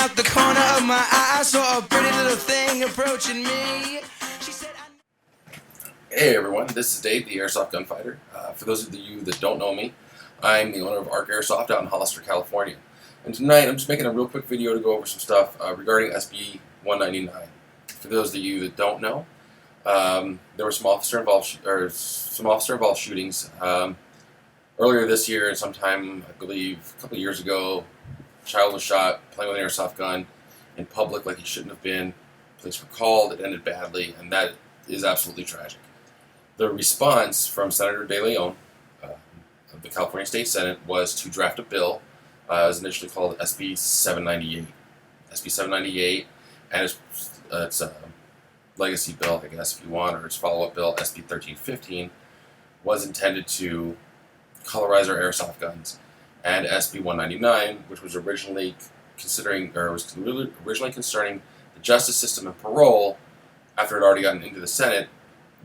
out the corner of my eye, I saw a pretty little thing approaching me. She said, Hey everyone, this is Dave, the Airsoft Gunfighter. For those of you that don't know me, I'm the owner of ARC Airsoft out in Hollister, California. And tonight I'm just making a real quick video to go over some stuff regarding SB199. For those of you that don't know, there were some officer-involved shootings earlier this year, and sometime, I believe, a couple of years ago. A child was shot playing with an airsoft gun in public like he shouldn't have been. Police were called, it ended badly, and that is absolutely tragic. The response from Senator De Leon of the California State Senate was to draft a bill. It was initially called SB199. SB199, and it's a legacy bill, I guess, if you want, or its follow-up bill, SB1315, was intended to colorize our airsoft guns. And SB199, which was originally concerning the justice system and parole, after it had already gotten into the Senate,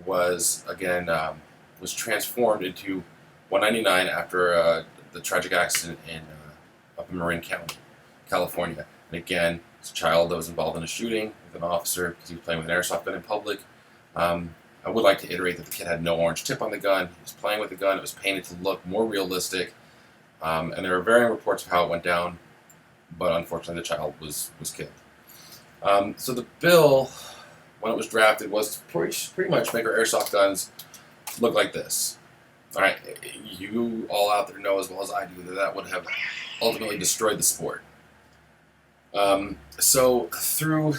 was again was transformed into 199 after the tragic accident up in Marin County, California. And again, it's a child that was involved in a shooting with an officer because he was playing with an airsoft gun in public. I would like to iterate that the kid had no orange tip on the gun. He was playing with the gun. It was painted to look more realistic. And there are varying reports of how it went down, but unfortunately the child was killed. So the bill, when it was drafted, was to pretty much make our airsoft guns look like this. All right, you all out there know as well as I do that that would have ultimately destroyed the sport. So through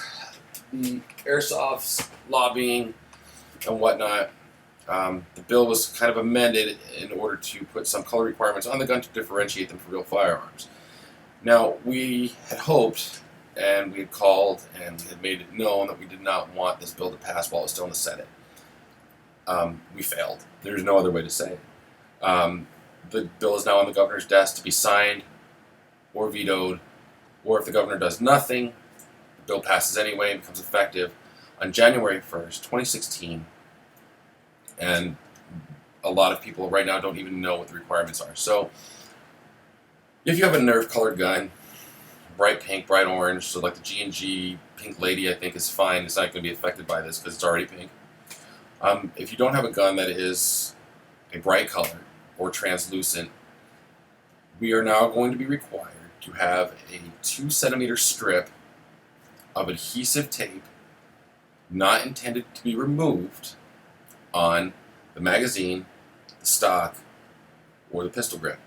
the airsoft's lobbying and whatnot, the bill was kind of amended in order to put some color requirements on the gun to differentiate them from real firearms. Now, we had hoped, and we had called, and we had made it known that we did not want this bill to pass while it was still in the Senate. We failed. There's no other way to say it. The bill is now on the governor's desk to be signed or vetoed, or if the governor does nothing, the bill passes anyway and becomes effective on January 1st, 2016. And a lot of people right now don't even know what the requirements are. So, if you have a Nerf-colored gun, bright pink, bright orange, so like the G&G Pink Lady, I think is fine. It's not going to be affected by this because it's already pink. If you don't have a gun that is a bright color or translucent, we are now going to be required to have a 2-centimeter strip of adhesive tape not intended to be removed on the magazine, the stock, or the pistol grip.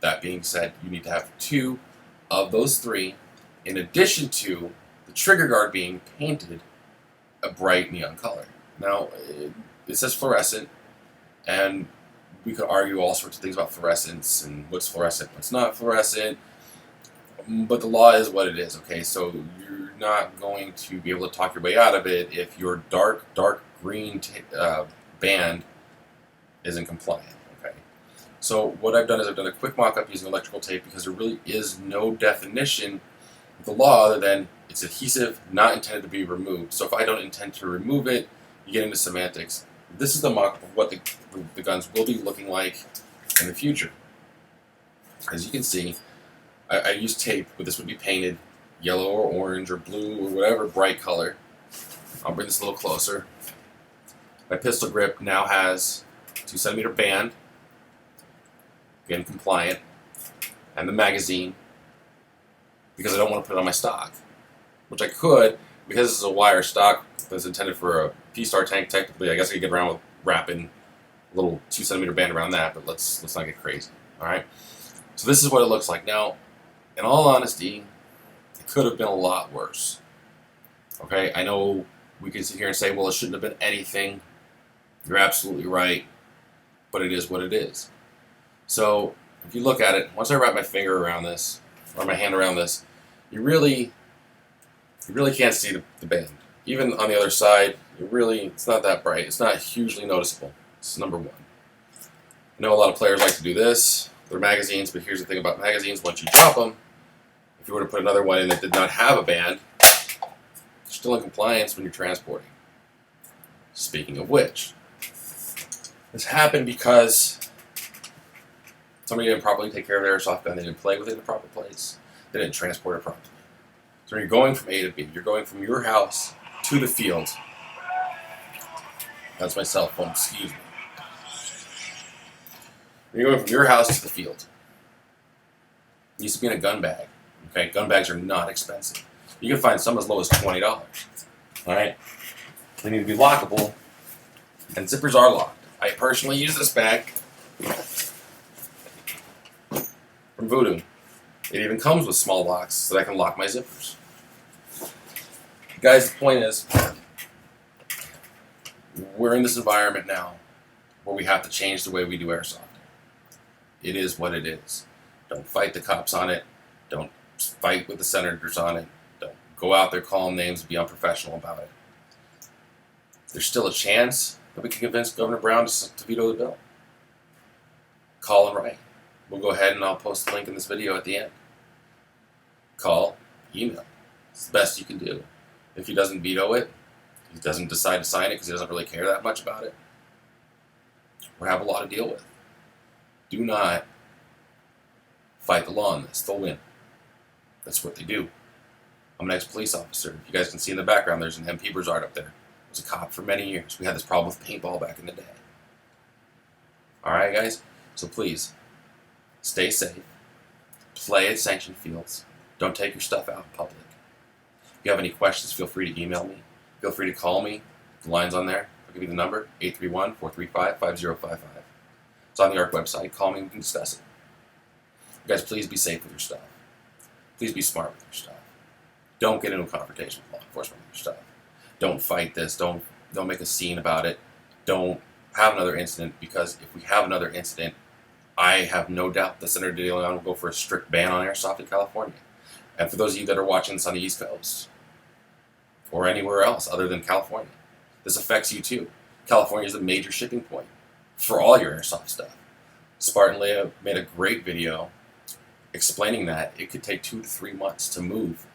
That being said, you need to have 2 of those 3, in addition to the trigger guard being painted a bright neon color. Now, it says fluorescent, and we could argue all sorts of things about fluorescence and what's fluorescent, what's not fluorescent, but the law is what it is, okay? So you're not going to be able to talk your way out of it if your dark green band isn't compliant, okay? So what I've done is I've done a quick mock-up using electrical tape because there really is no definition of the law other than it's adhesive, not intended to be removed. So if I don't intend to remove it, you get into semantics. This is the mock-up of what the guns will be looking like in the future. As you can see, I use tape, but this would be painted yellow or orange or blue or whatever bright color. I'll bring this a little closer. My pistol grip now has 2-centimeter band, again compliant, and the magazine, because I don't want to put it on my stock, which I could, because this is a wire stock that's intended for a P-Star tank. Technically, I guess I could get around with wrapping a little 2-centimeter band around that, but let's not get crazy. All right. So this is what it looks like now. In all honesty, it could have been a lot worse. Okay, I know we can sit here and say, well, it shouldn't have been anything. You're absolutely right, but it is what it is. So if you look at it, once I wrap my finger around this, or my hand around this, you really can't see the band. Even on the other side, it's not that bright. It's not hugely noticeable. It's number one. I know a lot of players like to do this. They're magazines, but here's the thing about magazines. Once you drop them, if you were to put another one in that did not have a band, you're still in compliance when you're transporting. Speaking of which, this happened because somebody didn't properly take care of their airsoft gun. They didn't play with it in the proper place. They didn't transport it properly. So when you're going from A to B, you're going from your house to the field. That's my cell phone, excuse me. When you're going from your house to the field, it needs to be in a gun bag. Okay, gun bags are not expensive. You can find some as low as $20. All right, they need to be lockable, and zippers are locked. I personally use this bag from Voodoo. It even comes with small locks so that I can lock my zippers. Guys, the point is, we're in this environment now where we have to change the way we do airsoft. It is what it is. Don't fight the cops on it. Don't fight with the senators on it. Don't go out there calling names and be unprofessional about it. There's still a chance that we can convince Governor Brown to veto the bill. Call and write. We'll go ahead and I'll post the link in this video at the end. Call, email. It's the best you can do. If he doesn't veto it, he doesn't decide to sign it because he doesn't really care that much about it, we have a lot to deal with. Do not fight the law on this. They'll win. That's what they do. I'm an ex-police officer. If you guys can see in the background, there's an MP Broussard up there. I was a cop for many years. We had this problem with paintball back in the day. Alright, guys? So please, stay safe. Play at sanctioned fields. Don't take your stuff out in public. If you have any questions, feel free to email me. Feel free to call me. The line's on there. I'll give you the number, 831-435-5055. It's on the ARC website. Call me and we can discuss it. You guys, please be safe with your stuff. Please be smart with your stuff. Don't get into a confrontation with law enforcement with your stuff. Don't fight this. Don't make a scene about it. Don't have another incident, because if we have another incident, I have no doubt that Senator De Leon will go for a strict ban on airsoft in California. And for those of you that are watching this on the East Coast, or anywhere else other than California, this affects you too. California is a major shipping point for all your airsoft stuff. Spartan Leia made a great video explaining that it could take 2 to 3 months to move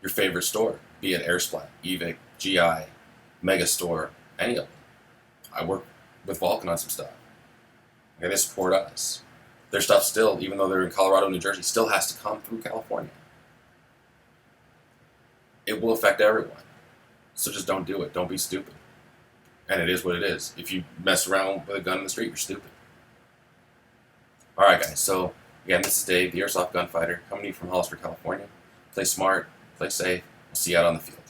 your favorite store, be it Airsplat, Evic, GI, Megastore, any of them. I work with Vulcan on some stuff. Okay, they support us. Their stuff still, even though they're in Colorado, New Jersey, still has to come through California. It will affect everyone. So just don't do it. Don't be stupid. And it is what it is. If you mess around with a gun in the street, you're stupid. Alright guys, so again, this is Dave, the Airsoft Gunfighter, coming to you from Hollister, California. Play smart, play safe. We'll see you out on the field.